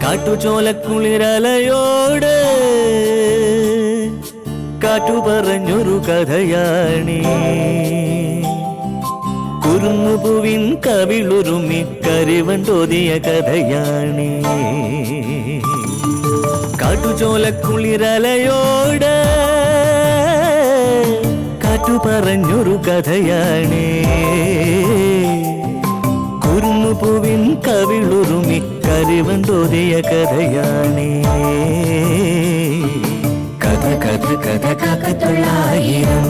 കാട്ടുചോലക്കുളിരലയോട് കാറ്റു പറഞ്ഞൊരു കഥയാണീ. കുരുന്നുപൂവിൻ കവിളുരുമി കരിവൻ തോതിയ കഥയാണീ. കാട്ടുചോലക്കുളിരലയോട് കാറ്റു പറഞ്ഞൊരു കഥയാണീ. കുരുന്നുപൂവിൻ കവിളുരുമി കരിവൻ തോതിയ കഥയാണീ. കഥ കഥ കഥ കാക്കത്തൊള്ളായിരം,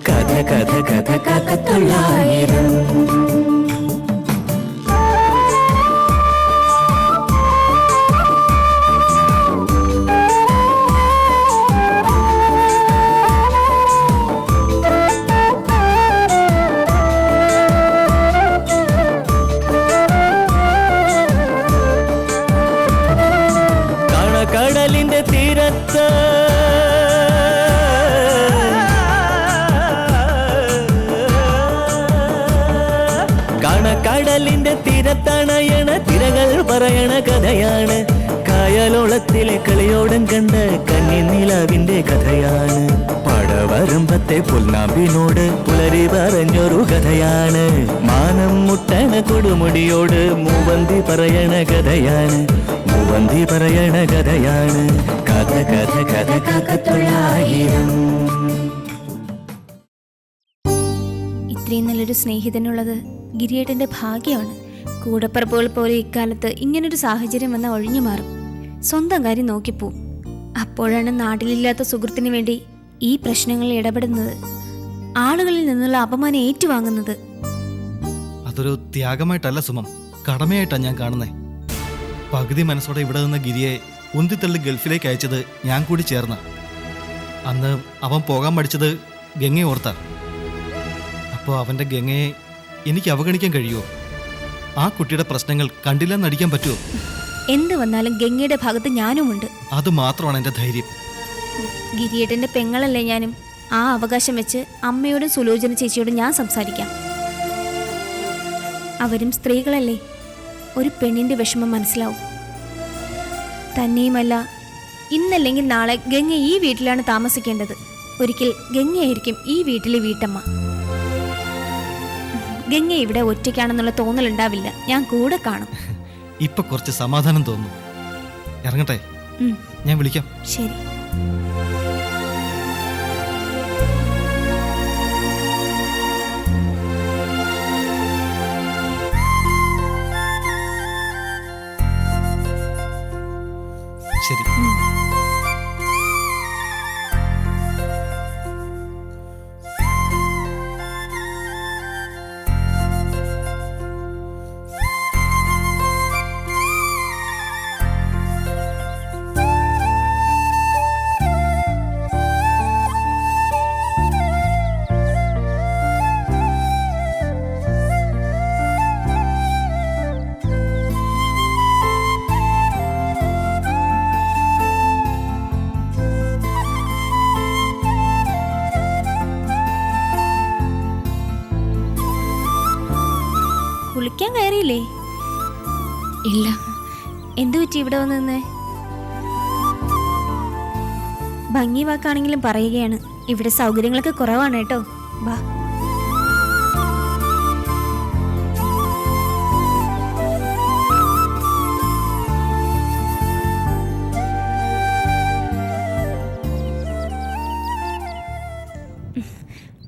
കഥ കഥ കഥ കാക്കത്തൊള്ളായിരം. കടലിന്റെ തീരത്ത് കടലിന്റെ തീരത്തണയണ തിരകൾ പറയണ കഥയാണ്. കായലോളത്തിലെ കളിയോടം കണ്ട കന്നിനിലാവിന്റെ കഥയാണ്. പടവരമ്പത്തെ പുൽനാമ്പിനോട് പുലരി പറഞ്ഞൊരു കഥയാണ്. മാനം മുട്ടണ കൊടുമുടിയോട് മൂവന്തി പറയണ കഥയാണ്. മൂവന്തി പറയണ കഥയാണ്. കഥ കഥ കഥ കാക്കത്തൊള്ളായിരം. ഇത്രയും നല്ലൊരു സ്നേഹിതനുള്ളത് ഗിരിയേട്ടന്റെ ഭാഗ്യമാണ്. കൂടപ്പറപ്പുകൾ പോലെ ഇക്കാലത്ത് ഇങ്ങനൊരു സാഹചര്യം വന്നാൽ ഒഴിഞ്ഞു മാറും, സ്വന്തം കാര്യം നോക്കിപ്പോവും. അപ്പോഴാണ് നാട്ടിലില്ലാത്ത സുഹൃത്തിന് വേണ്ടി ഈ പ്രശ്നങ്ങളിൽ ഇടപെടുന്നത്, ആളുകളിൽ നിന്നുള്ള അപമാനം ഏറ്റുവാങ്ങുന്നത്. അതൊരു ത്യാഗമായിട്ടല്ല സുമം, കടമയായിട്ടാണ് ഞാൻ കാണുന്നേ. പകുതി മനസ്സോടെ ഇവിടെ നിന്ന് ഗിരിയെ ഉന്തിത്തള്ളി ഗൾഫിലേക്ക് അയച്ചത് ഞാൻ കൂടി ചേർന്ന്. അന്ന് അവൻ പോകാൻ പഠിച്ചത് ഗംഗയെ ഓർത്താ. അപ്പോൾ അവൻ്റെ ഗംഗയെ എനിക്ക് അവഗണിക്കാൻ കഴിയുമോ? ആ കുട്ടിയുടെ പ്രശ്നങ്ങൾ കണ്ടില്ലെന്ന് നടിക്കാൻ പറ്റുമോ? എന്ത് വന്നാലും ഗംഗയുടെ ഭാഗത്ത് ഞാനുമുണ്ട്. അത് മാത്രമാണ് എൻ്റെ ധൈര്യം. ഗിരിയേട്ടന്റെ പെങ്ങളല്ലേ ഞാനും. ആ അവകാശം വെച്ച് അമ്മയോടും സുലോചന ചേച്ചിയോടും ഞാൻ സംസാരിക്കാം. അവരും സ്ത്രീകളല്ലേ, ഒരു പെണ്ണിന്റെ വിഷമം മനസ്സിലാവും. തന്നെയുമല്ല, ഇന്നല്ലെങ്കിൽ നാളെ ഗംഗ ഈ വീട്ടിലാണ് താമസിക്കേണ്ടത്. ഒരിക്കൽ ഗംഗയായിരിക്കും ഈ വീട്ടിലെ വീട്ടമ്മ. ഗംഗ ഇവിടെ ഒറ്റയ്ക്കാണെന്നുള്ള തോന്നലുണ്ടാവില്ല, ഞാൻ കൂടെ കാണും. ഇപ്പൊ കുറച്ച് സമാധാനം തോന്നുന്നു. ഇറങ്ങട്ടെ, ഞാൻ വിളിക്കാം. ശരി. ശരി. കുളിക്കാൻ കയറിയില്ലേ? ഇല്ല. എന്തു പറ്റി ഇവിടെ വന്ന് നിന്നേ? ഭംഗി വാക്കാണെങ്കിലും പറയുകയാണ്, ഇവിടെ സൗകര്യങ്ങളൊക്കെ കുറവാണ് കേട്ടോ. വാ.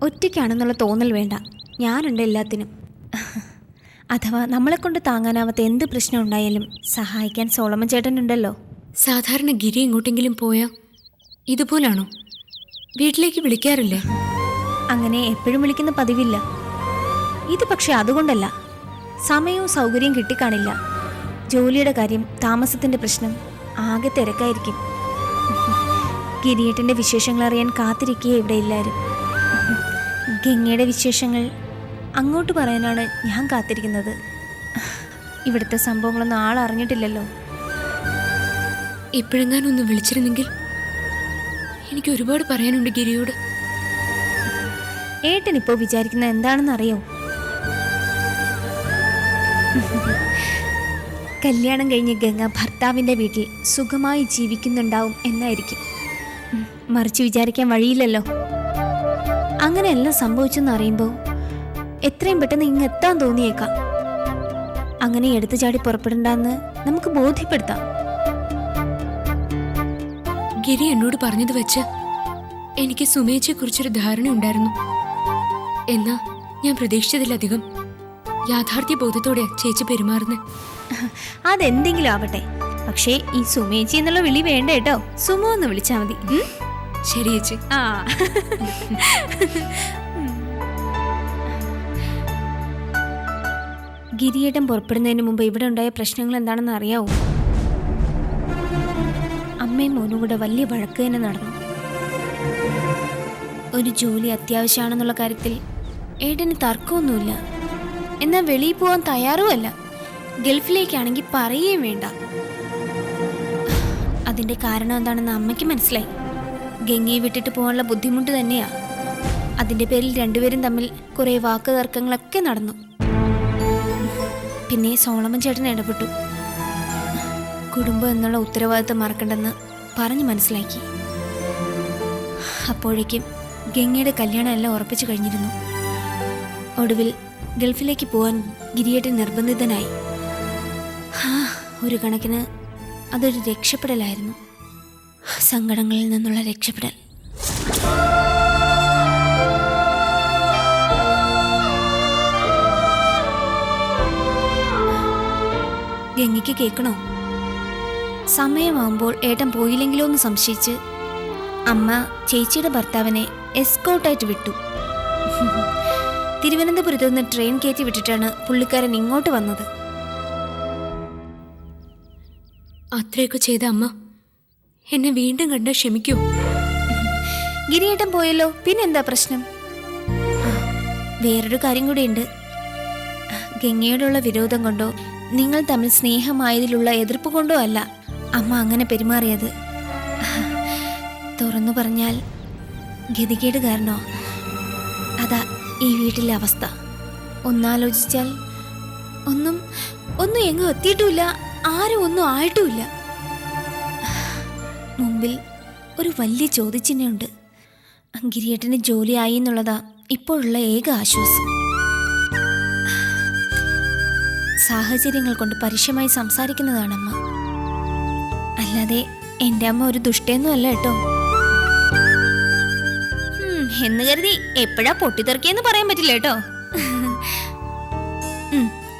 ഒറ്റയ്ക്കാണെന്നുള്ള തോന്നൽ വേണ്ട, ഞാനുണ്ട് എല്ലാത്തിനും. അഥവാ നമ്മളെ കൊണ്ട് താങ്ങാനാവാത്ത എന്ത് പ്രശ്നം ഉണ്ടായാലും സഹായിക്കാൻ സോളമൻ ചേട്ടനുണ്ടല്ലോ. സാധാരണ ഗിരി എങ്ങോട്ടെങ്കിലും പോയാ ഇതുപോലാണോ? വീട്ടിലേക്ക് വിളിക്കാറില്ലേ? അങ്ങനെ എപ്പോഴും വിളിക്കുന്ന പതിവില്ല. ഇത് പക്ഷെ അതുകൊണ്ടല്ല, സമയവും സൗകര്യവും കിട്ടിക്കാണില്ല. ജോലിയുടെ കാര്യം, താമസത്തിന്റെ പ്രശ്നം, ആകെ തിരക്കായിരിക്കും. ഗിരിയേട്ടന്റെ വിശേഷങ്ങൾ അറിയാൻ കാത്തിരിക്കുക ഇവിടെ എല്ലാവരും. ഗംഗയുടെ വിശേഷങ്ങൾ അങ്ങോട്ട് പറയാനാണ് ഞാൻ കാത്തിരിക്കുന്നത്. ഇവിടുത്തെ സംഭവങ്ങളൊന്നും ആളറിഞ്ഞിട്ടില്ലല്ലോ. ഇപ്പോഴെങ്ങാനും ഒന്ന് വിളിച്ചിരുന്നെങ്കിൽ. എനിക്ക് ഒരുപാട് പറയാനുണ്ട് ഗിരിയോട്. ഏട്ടനിപ്പോ വിചാരിക്കുന്നത് എന്താണെന്ന് അറിയോ? കല്യാണം കഴിഞ്ഞ് ഗംഗ ഭർത്താവിൻ്റെ വീട്ടിൽ സുഖമായി ജീവിക്കുന്നുണ്ടാവും എന്നായിരിക്കും. മറിച്ച് വിചാരിക്കാൻ വഴിയില്ലല്ലോ. അങ്ങനെയെല്ലാം സംഭവിച്ചെന്ന് അറിയുമ്പോൾ എത്രയും പെട്ടെന്ന് ഇങ്ങെത്താൻ തോന്നിയേക്കാം. അങ്ങനെ എടുത്തു ചാടി പുറപ്പെടണ്ടെന്ന് നമുക്ക് ബോധ്യപ്പെടുത്താം. ഗിരി എന്നോട് പറഞ്ഞത് വെച്ച് എനിക്ക് സുമേച്ചയെ കുറിച്ചൊരു ധാരണ ഉണ്ടായിരുന്നു. എന്നാ ഞാൻ പ്രതീക്ഷിച്ചതിലധികം യാഥാർത്ഥ്യ ബോധത്തോടെ ചേച്ചി പെരുമാറുന്നേ. അതെന്തെങ്കിലും ആവട്ടെ, പക്ഷേ ഈ സുമേച്ചി എന്നുള്ള വിളി വേണ്ട കേട്ടോ. സുമോ എന്ന് വിളിച്ചാൽ മതി. ശരി ചേച്ചി. ആ ഗിരിയേട്ടൻ പുറപ്പെടുന്നതിന് മുമ്പ് ഇവിടെ ഉണ്ടായ പ്രശ്നങ്ങൾ എന്താണെന്ന് അറിയാവോ? അമ്മയും മോനും കൂടെ വലിയ വഴക്ക് തന്നെ നടന്നു. ഒരു ജോലി അത്യാവശ്യമാണെന്നുള്ള കാര്യത്തിൽ ഏട്ടന് തർക്കമൊന്നുമില്ല. എന്നാൽ വെളിയിൽ പോകാൻ തയ്യാറുമല്ല. ഗൾഫിലേക്കാണെങ്കിൽ പറയുകയും വേണ്ട. അതിന്റെ കാരണം എന്താണെന്ന് അമ്മയ്ക്ക് മനസ്സിലായി. ഗംഗയെ വിട്ടിട്ട് പോകാനുള്ള ബുദ്ധിമുട്ട് തന്നെയാ. അതിന്റെ പേരിൽ രണ്ടുപേരും തമ്മിൽ കുറെ വാക്ക് തർക്കങ്ങളൊക്കെ നടന്നു. പിന്നെ സോളമൻ ചേട്ടൻ ഇടപെട്ടു. കുടുംബം എന്നുള്ള ഉത്തരവാദിത്തം മറക്കണ്ടെന്ന് പറഞ്ഞ് മനസ്സിലാക്കി. അപ്പോഴേക്കും ഗംഗയുടെ കല്യാണം എല്ലാം ഉറപ്പിച്ചു കഴിഞ്ഞിരുന്നു. ഒടുവിൽ ഗൾഫിലേക്ക് പോകാൻ ഗിരിയേട്ടൻ നിർബന്ധിതനായി. ഒരു കണക്കിന് അതൊരു രക്ഷപ്പെടലായിരുന്നു. സങ്കടങ്ങളിൽ നിന്നുള്ള രക്ഷപ്പെടൽ. ഗംഗയ്ക്ക് കേൾക്കണോ? സമയമാകുമ്പോൾ ഏട്ടൻ പോയില്ലെങ്കിലോ എന്ന് സംശയിച്ച് അമ്മ ചേച്ചിയുടെ ഭർത്താവിനെ എസ്കോർട്ടായിട്ട് വിട്ടു. തിരുവനന്തപുരത്ത് നിന്ന് ട്രെയിൻ കയറ്റി വിട്ടിട്ടാണ് പുള്ളിക്കാരൻ ഇങ്ങോട്ട് വന്നത്. അത്രയൊക്കെ ചെയ്ത അമ്മ എന്നെ വീണ്ടും കണ്ട ക്ഷമിക്കൂ? ഗിരിയേട്ടൻ പോയല്ലോ, പിന്നെന്താ പ്രശ്നം? വേറൊരു കാര്യം കൂടിയുണ്ട്. ഗംഗയോടുള്ള വിരോധം കൊണ്ടോ നിങ്ങൾ തമ്മിൽ സ്നേഹമായതിലുള്ള എതിർപ്പ് കൊണ്ടോ അല്ല അമ്മ അങ്ങനെ പെരുമാറിയത്. തുറന്നു പറഞ്ഞാൽ ഗതികേട് കാരണോ? അതാ ഈ വീട്ടിലെ അവസ്ഥ. ഒന്നാലോചിച്ചാൽ ഒന്നും എങ്ങും എത്തിയിട്ടുമില്ല, ആരും ഒന്നും ആയിട്ടുമില്ല. മുമ്പിൽ ഒരു വലിയ ചോദ്യചിഹ്നമുണ്ട്. ഗിരിയേട്ടന് ജോലിയായി എന്നുള്ളതാ ഇപ്പോഴുള്ള ഏക ആശ്വാസം. സാഹചര്യങ്ങൾ കൊണ്ട് പരുഷമായി സംസാരിക്കുന്നതാണമ്മ. അല്ലാതെ എൻ്റെ അമ്മ ഒരു ദുഷ്ടയൊന്നും അല്ല കേട്ടോ. എന്ന് കരുതി എപ്പോഴാ പൊട്ടിത്തെറിക്കെന്ന് പറയാൻ പറ്റില്ല കേട്ടോ.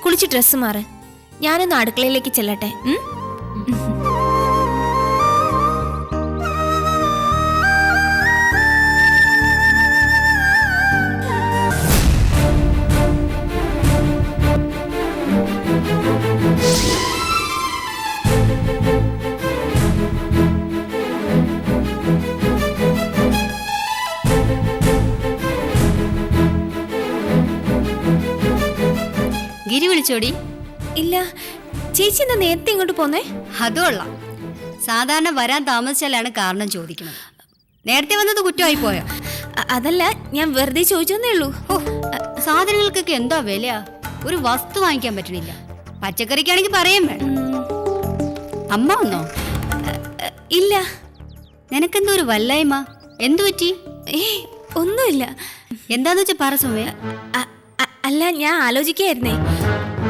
കുളിച്ച് ഡ്രസ്സ് മാറ്, ഞാനൊന്ന് അടുക്കളയിലേക്ക് ചെല്ലട്ടെ. ഗിരി വിളിച്ചോടി? ഇല്ല ചേച്ചി, എന്താ നേരത്തെ ഇങ്ങോട്ട് പോന്നേ? അതുകൊള്ളാം. സാധാരണ വരാൻ താമസിച്ചാലാണ് കാരണം ചോദിക്കുന്നത്. നേരത്തെ വന്നത് കുറ്റമായി പോയോ? അതല്ല, ഞാൻ വെറുതെ ചോദിച്ചെന്നേ ഉള്ളൂ. സാധനങ്ങൾക്കൊക്കെ എന്താ വിലയാ? ഒരു വസ്തു വാങ്ങിക്കാൻ പറ്റണില്ല. പച്ചക്കറിക്കാണെങ്കിൽ പറയാൻ വേണം. അമ്മ വന്നോ? ഇല്ല. നിനക്കെന്തോ ഒരു വല്ലായ്മ, എന്തു പറ്റി? ഒന്നുമില്ല. എന്താന്ന് വെച്ചാ പറ സുമേ. അല്ല, ഞാൻ ആലോചിക്കായിരുന്നേ,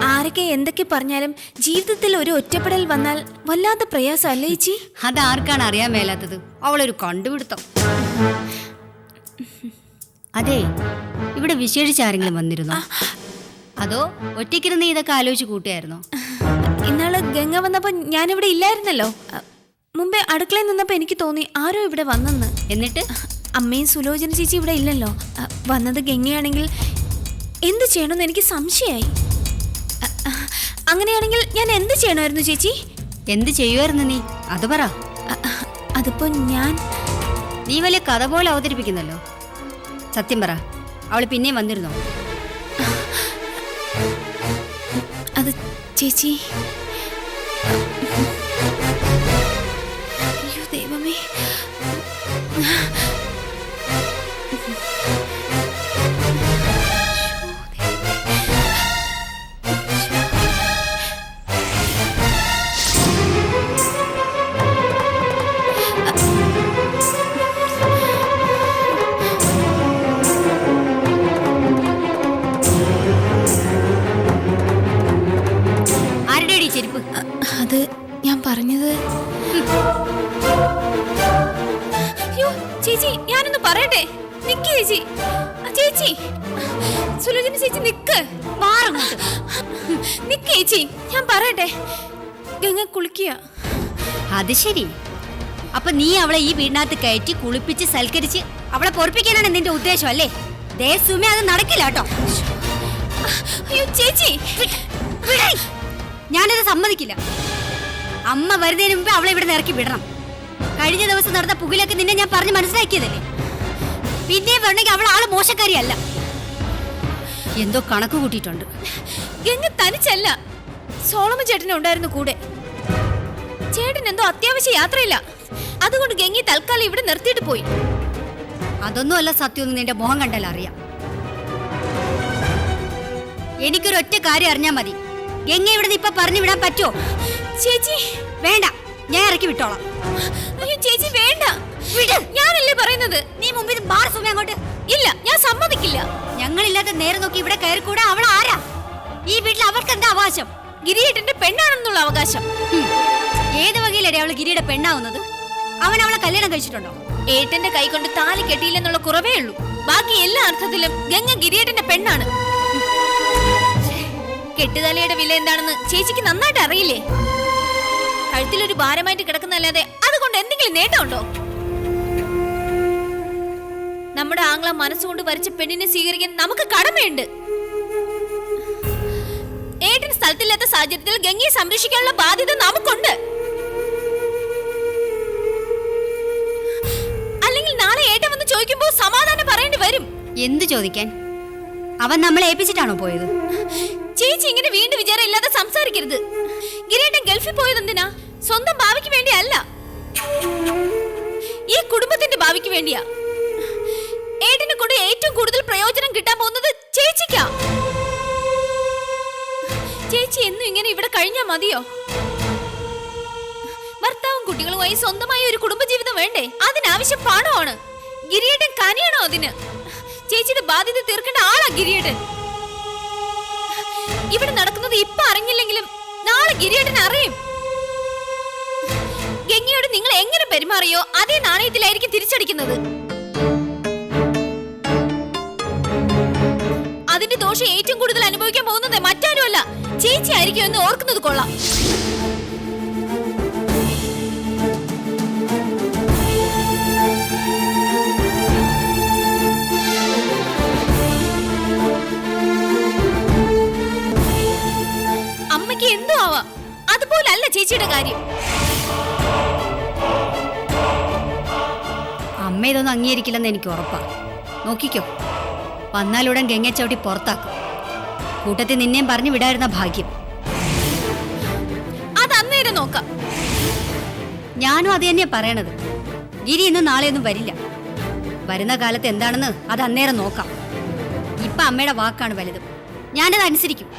ആരൊക്കെ എന്തൊക്കെ പറഞ്ഞാലും ജീവിതത്തിൽ ഒരു ഒറ്റപ്പെടൽ വന്നാൽ വല്ലാത്ത പ്രയാസം അല്ലേ ചേച്ചി? അതാർക്കാണ് അറിയാൻ മേലാത്തത്? അവളൊരു കണ്ടുപിടുത്തം. അതെ, ഇവിടെ വിശേഷിച്ച് ആരെങ്കിലും വന്നിരുന്നോ? അതോ ഒറ്റയ്ക്കിരുന്ന് ഇതൊക്കെ ആലോചിച്ച് കൂട്ടിയായിരുന്നോ? ഇന്നാള് ഗംഗ വന്നപ്പോ ഞാനിവിടെ ഇല്ലായിരുന്നല്ലോ. മുമ്പേ അടുക്കളയിൽ നിന്നപ്പോ എനിക്ക് തോന്നി ആരോ ഇവിടെ വന്നെന്ന്. എന്നിട്ട് അമ്മയും സുലോചന ചേച്ചി ഇവിടെ ഇല്ലല്ലോ. വന്നത് ഗംഗയാണെങ്കിൽ എന്ത് ചെയ്യണമെന്ന് എനിക്ക് സംശയമായി. അങ്ങനെയാണെങ്കിൽ ഞാൻ എന്ത് ചെയ്യണമായിരുന്നു ചേച്ചി? എന്ത് ചെയ്യുമായിരുന്നു നീ? അത് പറ. അതിപ്പോ നീ വലിയ കഥ പോലെ അവതരിപ്പിക്കുന്നല്ലോ. സത്യം പറ, അവള് പിന്നെയും വന്നിരുന്നോ? അത് ചേച്ചി, അയ്യോ ദൈവമേ, അത് ഞാൻ പറഞ്ഞത്. അയ്യോ ചേച്ചി, ഞാനൊന്ന് പറയട്ടെ. നിക്ക് ചേച്ചി. ചേച്ചി, സുലോചന ചേച്ചി നിക്ക്. മാറങ്ങോട്ട്. നിക്ക് ചേച്ചി, ഞാൻ പറയട്ടെ. ഗംഗ കുളിക്കുക. അത് ശരി. അപ്പൊ നീ അവളെ ഈ വീടിനകത്ത് കയറ്റി കുളിപ്പിച്ച് സൽക്കരിച്ച് അവളെ പൊറപ്പിക്കാനാണ് നിന്റെ ഉദ്ദേശം അല്ലേ? ദേ സുമി, അത് നടക്കില്ല കേട്ടോ. അയ്യോ ചേച്ചി, ഞാനത് സമ്മതിക്കില്ല. അമ്മ വരുന്നതിന് മുമ്പ് അവളെ ഇവിടെ ഇറക്കി വിടണം. കഴിഞ്ഞ ദിവസം നടന്ന പുകിലൊക്കെ നിന്നെ ഞാൻ പറഞ്ഞ് മനസ്സിലാക്കിയതല്ലേ? പിന്നെ പറഞ്ഞെങ്കിൽ അവൾ ആള് മോശക്കാരിയല്ല. എന്തോ കണക്ക് കൂട്ടിയിട്ടുണ്ട്. ഗംഗ തനിച്ചല്ല, സോളമൻ ചേട്ടനുണ്ടായിരുന്നു കൂടെ. ചേട്ടൻ എന്തോ അത്യാവശ്യ യാത്രയില്ല, അതുകൊണ്ട് ഗംഗി തൽക്കാലം ഇവിടെ നിർത്തിയിട്ട് പോയി. അതൊന്നും അല്ല സത്യമൊന്നും നിന്റെ മോഹം കണ്ടാൽ അറിയാം. എനിക്കൊരു ഒറ്റ കാര്യം അറിഞ്ഞാ മതി. ഗംഗ ഇവിടെ ഇപ്പൊ പറഞ്ഞു വിടാൻ പറ്റുമോ? ചേച്ചി വേണ്ട, ഞാൻ ഇറക്കി വിട്ടോളാം. അയ്യോ ചേച്ചി വേണ്ട, ഞാനല്ലേ പറയുന്നത്. നീ മുമ്പിൽ മാറി സുമി അങ്ങോട്ട്. ഇല്ല, ഞാൻ സമ്മതിക്കില്ല. ഞങ്ങളില്ലാത്ത നേരെ നോക്കി ഇവിടെ കയറിക്കൂടെ. അവൾ ആരാ? ഈ വീട്ടിൽ അവൾക്ക് എന്താ അവകാശം? ഗിരിയേട്ടന്റെ പെണ്ണാണെന്നുള്ള അവകാശം. ഏത് വകയിലേ അവള് ഗിരിയുടെ പെണ്ണാവുന്നത്? അവൻ അവളെ കല്യാണം കഴിച്ചിട്ടുണ്ടോ? ഏട്ടന്റെ കൈ കൊണ്ട് താലി കെട്ടിയില്ലെന്നുള്ള കുറവേ ഉള്ളൂ. ബാക്കി എല്ലാ അർത്ഥത്തിലും ഗംഗ ഗിരിയേട്ടന്റെ പെണ്ണാണ്. കെട്ടുതാലിയുടെ വില എന്താണെന്ന് ചേച്ചിക്ക് നന്നായിട്ട് അറിയില്ലേ? കഴുത്തിലൊരു ഭാരമായിട്ട് കിടക്കുന്നല്ലാതെ അതുകൊണ്ട് എന്തെങ്കിലും നേട്ടമുണ്ടോ? നമ്മുടെ ആംഗ്ല മനസ്സുകൊണ്ട് വരച്ച പെണ്ണിനെ സ്വീകരിക്കാൻ നമുക്ക് കടമയുണ്ട്. ഏട്ടൻ സ്ഥലത്തില്ലാത്ത സാഹചര്യത്തിൽ ഗംഗയെ സംരക്ഷിക്കാനുള്ള ബാധ്യത നമുക്കുണ്ട്. അല്ലെങ്കിൽ നാളെ ഏട്ടൻ വന്ന് ചോദിക്കുമ്പോൾ സമാധാനം പറയേണ്ടി വരും. എന്ത് ചോദിക്കാൻ? അവൻ നമ്മളെ ഏൽപ്പിച്ചിട്ടാണോ പോയത്? ചേച്ചി ഇങ്ങനെ വീണ്ടും വിചാരം ഇല്ലാതെ സംസാരിക്കരുത്. ഗിരിയേട്ടൻ ഗൾഫിൽ പോയത് എന്തിനാ? സ്വന്തം ഭാവിക്ക് വേണ്ടിയല്ല, ഈ കുടുംബത്തിന്റെ ഭാവിക്ക് വേണ്ടിയാ. ഏട്ടനെ കൊണ്ട് ഏറ്റവും കൂടുതൽ പ്രയോജനം കിട്ടാൻ പോകുന്നത് ചേച്ചിക്കാ. ചേച്ചി എന്നും ഇങ്ങനെ ഇവിടെ കഴിഞ്ഞാ മതിയോ? ഭർത്താവും കുട്ടികളുമായി സ്വന്തമായി ഒരു കുടുംബജീവിതം വേണ്ടേ? അതിനാവശ്യം പണമാണ്. ഗിരിയേട്ടൻ കനിയണോ അതിന്? ചേച്ചിയുടെ ബാധ്യത തീർക്കേണ്ട ആളാ ഗിരിയേട്ടൻ. ഇവിടെ നടക്കുന്നത് ഇപ്പൊ അറിഞ്ഞില്ലെങ്കിലും നാളെ ഗിരിയേട്ടൻ അറിയും. ഗംഗയോട് നിങ്ങൾ എങ്ങനെ പെരുമാറിയോ അതേ നാണയത്തിലായിരിക്കും തിരിച്ചടിക്കുന്നത്. അതിന്റെ ദോഷം ഏറ്റവും കൂടുതൽ അനുഭവിക്കാൻ പോകുന്നത് മറ്റാരുമല്ല, ചേച്ചി ആയിരിക്കും എന്ന് ഓർക്കുന്നത് കൊള്ളാം. അമ്മയ്ക്ക് എന്തോ ആവാം, അതുപോലല്ല ചേച്ചിയുടെ കാര്യം. അമ്മ ഇതൊന്നും അംഗീകരിക്കില്ലെന്ന് എനിക്ക് ഉറപ്പാ. നോക്കിക്കോ, വന്നാലുടൻ ഗംഗ ചവിട്ടി പുറത്താക്കും. കൂട്ടത്തിൽ നിന്നെയും പറഞ്ഞു വിടായിരുന്ന ഭാഗ്യം. അത് അന്നേരം നോക്കാം. ഞാനും അത് തന്നെയാ പറയണത്. ഗിരി ഇന്നും നാളെയൊന്നും വരില്ല. വരുന്ന കാലത്ത് എന്താണെന്ന് അത് അന്നേരം നോക്കാം. ഇപ്പൊ അമ്മയുടെ വാക്കാണ് വലുത്. ഞാനത് അനുസരിക്കും.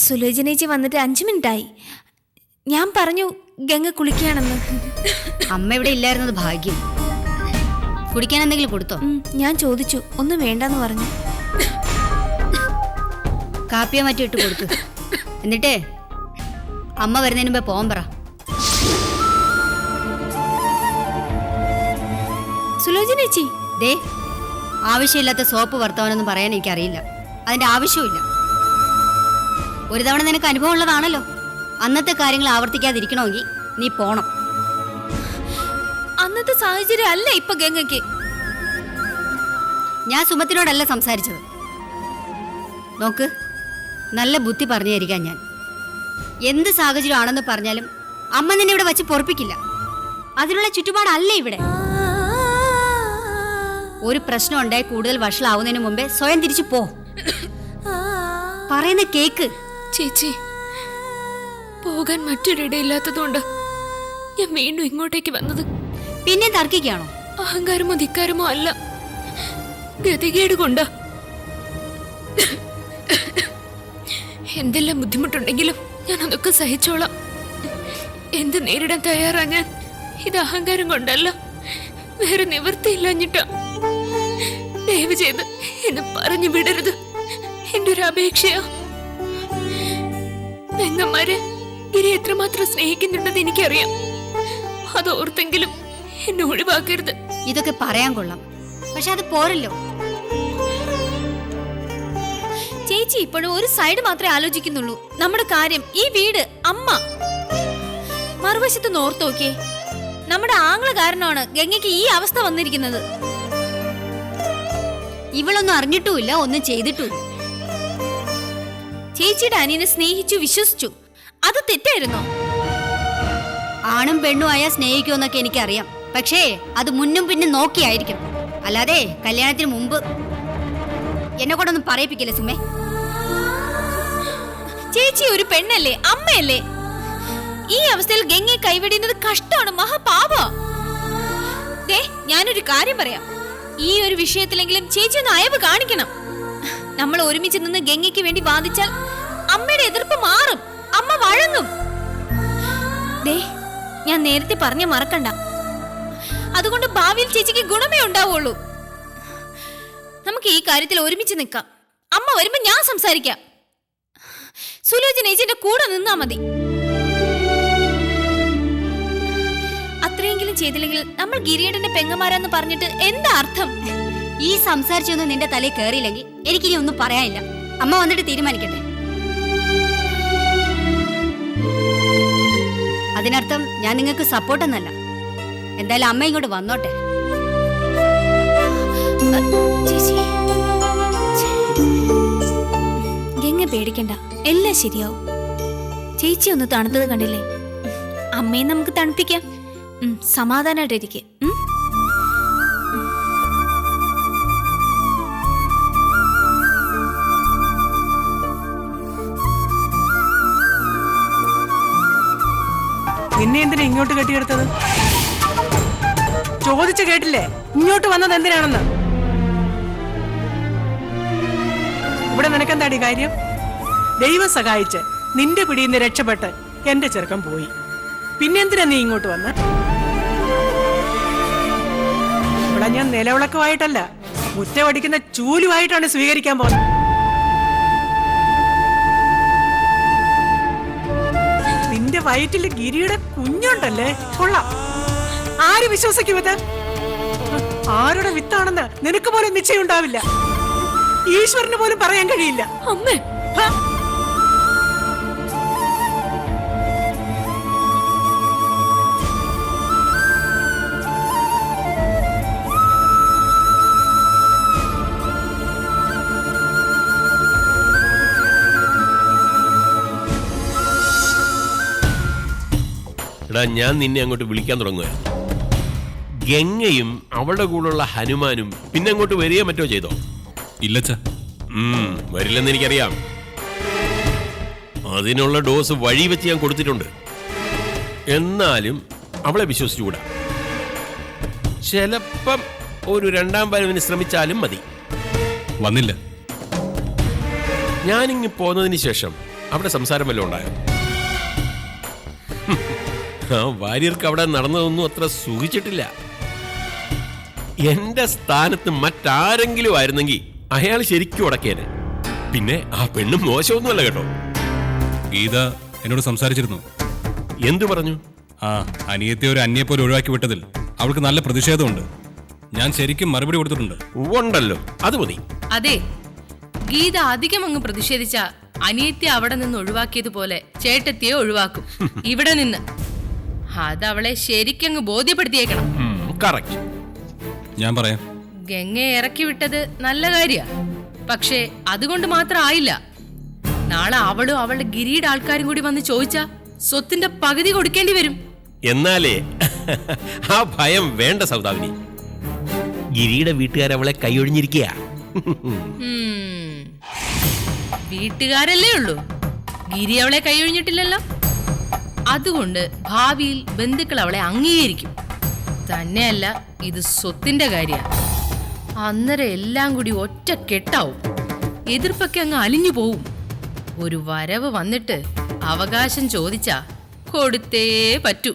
സുലോചനേച്ചി വന്നിട്ട് 5 മിനിറ്റായി. ഞാൻ പറഞ്ഞു ഗംഗ കുളിക്കുകയാണെന്ന്. അമ്മ ഇവിടെ ഇല്ലായിരുന്നത് ഭാഗ്യം. കുടിക്കാൻ എന്തെങ്കിലും കൊടുത്തോ? ഞാൻ ചോദിച്ചു, ഒന്നും വേണ്ടെന്ന് പറഞ്ഞു. കാപ്പിയോ മറ്റോ ഇട്ട് കൊടുത്തു. എന്നിട്ടേ അമ്മ വരുന്നതിന് മുമ്പേ പോകാൻ പറ. സുലോചനേച്ചി, ദേ, ആവശ്യമില്ലാത്ത സോപ്പ് വർത്തമാനൊന്നും പറയാൻ എനിക്കറിയില്ല. അതിന്റെ ആവശ്യമില്ല. ഒരു തവണ നിനക്ക് അനുഭവം ഉള്ളതാണല്ലോ. അന്നത്തെ കാര്യങ്ങൾ ആവർത്തിക്കാതിരിക്കണമെങ്കിൽ നീ പോണം. അന്നത്തെ സാഹചര്യം അല്ല ഇപ്പൊ ഗംഗയ്ക്ക്. ഞാൻ സുമത്തിനോടല്ല സംസാരിച്ചത്. നോക്ക്, നല്ല ബുദ്ധി പറഞ്ഞു തരിക. ഞാൻ എന്ത് സാഹചര്യമാണെന്ന് പറഞ്ഞാലും അമ്മ നിന്നെ ഇവിടെ വച്ച് പൊറപ്പിക്കില്ല. അതിനുള്ള ചുറ്റുപാടല്ല ഇവിടെ. ഒരു പ്രശ്നം ഉണ്ടായി കൂടുതൽ വഷളാവുന്നതിന് മുമ്പേ സ്വയം തിരിച്ചു പോ. പറയുന്ന കേക്ക്. ചേച്ചി, പോകാൻ മറ്റൊരിടയില്ലാത്തതുകൊണ്ട് ഞാൻ വീണ്ടും ഇങ്ങോട്ടേക്ക് വന്നത്. പിന്നെ തർക്കിക്കാണോ? അഹങ്കാരമോ ധിക്കാരമോ അല്ല, ഗതികേട് കൊണ്ട്. എന്തെല്ലാം ബുദ്ധിമുട്ടുണ്ടെങ്കിലും ഞാൻ അതൊക്കെ സഹിച്ചോളാം. എന്ത് നേരിടാൻ തയ്യാറാ ഞാൻ. ഇത് അഹങ്കാരം കൊണ്ടല്ല, വേറെ നിവൃത്തിയില്ലഞ്ഞിട്ടാ. ദയവ് ചെയ്ത് എന്നെ പറഞ്ഞു വിടരുത്. എന്റെ ഒരു അപേക്ഷയാ. പെങ്ങന്മാരെ ഗിരി എത്രമാത്രം സ്നേഹിക്കുന്നുണ്ടെന്ന് എനിക്കറിയാം. അതോർത്തെങ്കിലും എന്നെ ഒഴിവാക്കരുത്. ഇതൊക്കെ പറയാൻ കൊള്ളാം, പക്ഷെ അത് പോരല്ലോ. ചേച്ചി ഇപ്പോഴും ഒരു സൈഡ് മാത്രമേ ആലോചിക്കുന്നുള്ളൂ. നമ്മുടെ കാര്യം, ഈ വീട്, അമ്മ. മറുവശത്ത് നോർത്തോക്കേ, നമ്മുടെ ആംഗ്ല കാരണമാണ് ഗംഗയ്ക്ക് ഈ അവസ്ഥ വന്നിരിക്കുന്നത്. ഇവളൊന്നും അറിഞ്ഞിട്ടുമില്ല, ഒന്നും ചെയ്തിട്ടുമില്ല. ചേച്ചിയുടെ അനിയനെ സ്നേഹിച്ചു, വിശ്വസിച്ചു. അത് തെറ്റായിരുന്നോ? ആണും പെണ്ണും ആയാൽ സ്നേഹിക്കുമെന്നൊക്കെ എനിക്കറിയാം. പക്ഷേ അത് മുന്നും പിന്നും നോക്കിയായിരിക്കും. അല്ലാതെ കല്യാണത്തിന് മുമ്പ്. എന്നെ കൊണ്ടൊന്നും പറയിപ്പിക്കില്ല സുമേ. ചേച്ചി ഒരു പെണ്ണല്ലേ, അമ്മയല്ലേ. ഈ അവസ്ഥയിൽ ഗംഗയെ കൈവിടുന്നത് കഷ്ടമാണ്, മഹാപാപ. ഞാനൊരു കാര്യം പറയാം. ഈ ഒരു വിഷയത്തിലെങ്കിലും ചേച്ചി ഒന്ന് അയവ് കാണിക്കണം. നമ്മൾ ഒരുമിച്ച് നിന്ന് ഗംഗയ്ക്ക് വേണ്ടി വാദിച്ചാൽ അമ്മയുടെ എതിർപ്പ് മാറും, അമ്മ വഴങ്ങും. ഞാൻ നേരത്തെ പറഞ്ഞ മറക്കണ്ട. അതുകൊണ്ട് ഭാവിയിൽ ചേച്ചിക്ക് ഗുണമേ ഉണ്ടാവുള്ളൂ. നമുക്ക് ഈ കാര്യത്തിൽ ഒരുമിച്ച് നിൽക്കാം. അമ്മ വരുമ്പോ ഞാൻ സംസാരിക്കാം. സുലോചന ചേച്ചിന്റെ കൂടെ നിന്നാ മതി. അത്രയെങ്കിലും ചെയ്തില്ലെങ്കിൽ നമ്മൾ ഗിരിയേട്ടന്റെ പെങ്ങന്മാരാന്ന് പറഞ്ഞിട്ട് എന്താ അർത്ഥം? ഈ സംസാരിച്ചൊന്നും നിന്റെ തലയിൽ കയറിയില്ലെങ്കിൽ എനിക്കിനി ഒന്നും പറയാനില്ല. അമ്മ വന്നിട്ട് തീരുമാനിക്കട്ടെ. അതിനർത്ഥം ഞാൻ നിങ്ങൾക്ക് സപ്പോർട്ടെന്നല്ല. എന്തായാലും അമ്മ ഇങ്ങോട്ട് വന്നോട്ടെ. ഗംഗ പേടിക്കണ്ട, എല്ലാം ശരിയാവും. ചേച്ചി ഒന്ന് തണുത്തത് കണ്ടില്ലേ? അമ്മയെ നമുക്ക് തണുപ്പിക്കാം. സമാധാനായിട്ടിരിക്കെ. നിന്നെ എന്തിനാ ഇങ്ങോട്ട് കെട്ടിയെടുത്തത്? ചോദിച്ചു കേട്ടില്ലേ ഇങ്ങോട്ട് വന്നത് എന്തിനാണെന്ന്? ഇവിടെ നിനക്കെന്താടി കാര്യം? ദൈവം സഹായിച്ച് നിന്റെ പിടിയിൽ നിന്ന് രക്ഷപ്പെട്ട് എന്റെ ചെറുക്കൻ പോയി. പിന്നെന്തിനാ നീ ഇങ്ങോട്ട് വന്ന്? ഇവിടെ ഞാൻ നിലവിളക്കമായിട്ടല്ല, മുറ്റമടിക്കുന്ന ചൂലുമായിട്ടാണ് സ്വീകരിക്കാൻ പോകുന്നത്. നിന്റെ വയറ്റില് ഗിരിയുടെ കുഞ്ഞുണ്ടല്ലേ, കൊള്ളാം. ആര് വിശ്വസിക്കും ഇത്? ആരുടെ വിത്താണെന്ന് നിനക്ക് പോലും നിശ്ചയം ഉണ്ടാവില്ല. ഈശ്വരന് പോലും പറയാൻ കഴിയില്ല. അമ്മേ, ഞാൻ നിന്നെ അങ്ങോട്ട് വിളിക്കാൻ തുടങ്ങുക. ഗംഗയും അവളുടെ കൂടെയുള്ള ഹനുമാനും പിന്നെ അങ്ങോട്ട് വരികയോ മറ്റോ ചെയ്തോ? ഇല്ലച്ച. വരില്ലെന്ന് എനിക്കറിയാം. അതിനുള്ള ഡോസ് വഴി വെച്ച് ഞാൻ കൊടുത്തിട്ടുണ്ട്. എന്നാലും അവളെ വിശ്വസിച്ചുകൂടാ. ചിലപ്പം ഒരു 2ാം വരവിന് ശ്രമിച്ചാലും മതി. വന്നില്ല. ഞാനിങ്ങ് പോന്നതിന് ശേഷം അവിടെ സംസാരം വല്ലതും ഉണ്ടായോ? ആ വാര്യർക്ക് അവിടെ നടന്നതൊന്നും അത്ര സുഖിച്ചിട്ടില്ല. എന്റെ സ്ഥാനത്ത് മറ്റാരെങ്കിലും ആയിരുന്നെങ്കിൽ അയാൾ ശരിക്കും ഉടക്കിയേനെ. പിന്നെ ആ പെണ്ണും മോശമൊന്നുമല്ല കേട്ടോ. ഗീത എന്നോട് സംസാരിച്ചിരുന്നു. എന്തു പറഞ്ഞു? ആ അനിയത്തെ ഒരു അന്യപ്പോലെ ഒഴിവാക്കി വിട്ടതിൽ അവൾക്ക് നല്ല പ്രതിഷേധമുണ്ട്. ഞാൻ ശരിക്കും മറുപടി കൊടുത്തിട്ടുണ്ട്. ഉണ്ടല്ലോ, അത് മതി. അതെ, ഗീത അധികം അങ്ങ് പ്രതിഷേധിച്ച അനിയത്തെ അവിടെ നിന്ന് ഒഴിവാക്കിയതുപോലെ ചേട്ടത്തിയെ ഒഴിവാക്കും ഇവിടെ നിന്ന്. അതവളെ ശരിക്കങ്ങ് ബോധ്യപ്പെടുത്തിയേക്കണം. കറക്റ്റ്. ഞാൻ പറയാം. ഗംഗയെ ഇറക്കി വിട്ടത് നല്ല കാര്യ, പക്ഷേ അതുകൊണ്ട് മാത്രം ആയില്ല. നാളെ അവളും അവളുടെ ഗിരിയുടെ ആൾക്കാരും കൂടി വന്ന് ചോദിച്ചാ സ്വത്തിന്റെ പകുതി കൊടുക്കേണ്ടി വരും. എന്നാലേ ആ ഭയം വേണ്ട സൗദാമിനി. ഗിരിയുടെ വീട്ടുകാരവളെ കൈയൊഴിഞ്ഞിരിക്കുക. വീട്ടുകാരല്ലേ ഉള്ളൂ, ഗിരി അവളെ കൈയൊഴിഞ്ഞിട്ടില്ലല്ലോ. അതുകൊണ്ട് ഭാവിയിൽ ബന്ധുക്കൾ അവളെ അംഗീകരിക്കും. തന്നെയല്ല, ഇത് സ്വത്തിന്റെ കാര്യ. അന്നേരം എല്ലാം കൂടി ഒറ്റ കെട്ടാവും. എതിർപ്പൊക്കെ അങ്ങ് അലിഞ്ഞു പോവും. ഒരു വരവ് വന്നിട്ട് അവകാശം ചോദിച്ചാ കൊടുത്തേ പറ്റൂ.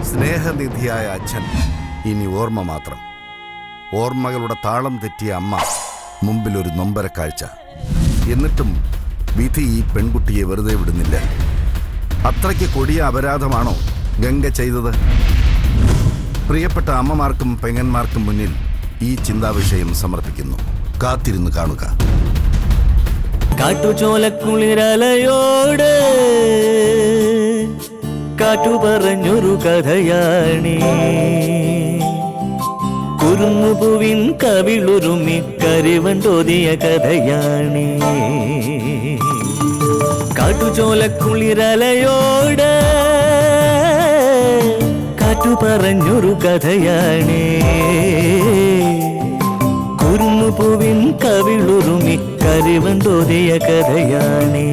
സ്നേഹനിധിയായ അച്ഛൻ ഇനി ഓർമ്മ മാത്രം. ഓർമ്മകളുടെ താളം തെറ്റിയ അമ്മ മുമ്പിലൊരു നൊമ്പര കാഴ്ച. എന്നിട്ടും വിധി ഈ പെൺകുട്ടിയെ വെറുതെ വിടുന്നില്ല. അത്രയ്ക്ക് കൊടിയ അപരാധമാണോ ഗംഗ ചെയ്തത്? പ്രിയപ്പെട്ട അമ്മമാർക്കും പെങ്ങന്മാർക്കും മുന്നിൽ ഈ ചിന്താവിഷയം സമർപ്പിക്കുന്നു. കാത്തിരുന്ന് കാണുക. കാട്ടുചോലക്കുളിരലയോട് കാറ്റു പറഞ്ഞൊരു കഥയാണീ. കുരുന്നുപൂവിൻ കവിളുരുമി കരിവണ്ടോതിയ കഥയാണീ. കാട്ടുചോലക്കുളിരലയോട് കാറ്റു പറഞ്ഞൊരു കഥയാണേ. കുരുന്നുപൂവിൻ കവിളുരുമി കരിവണ്ടോതിയ കഥയാണേ.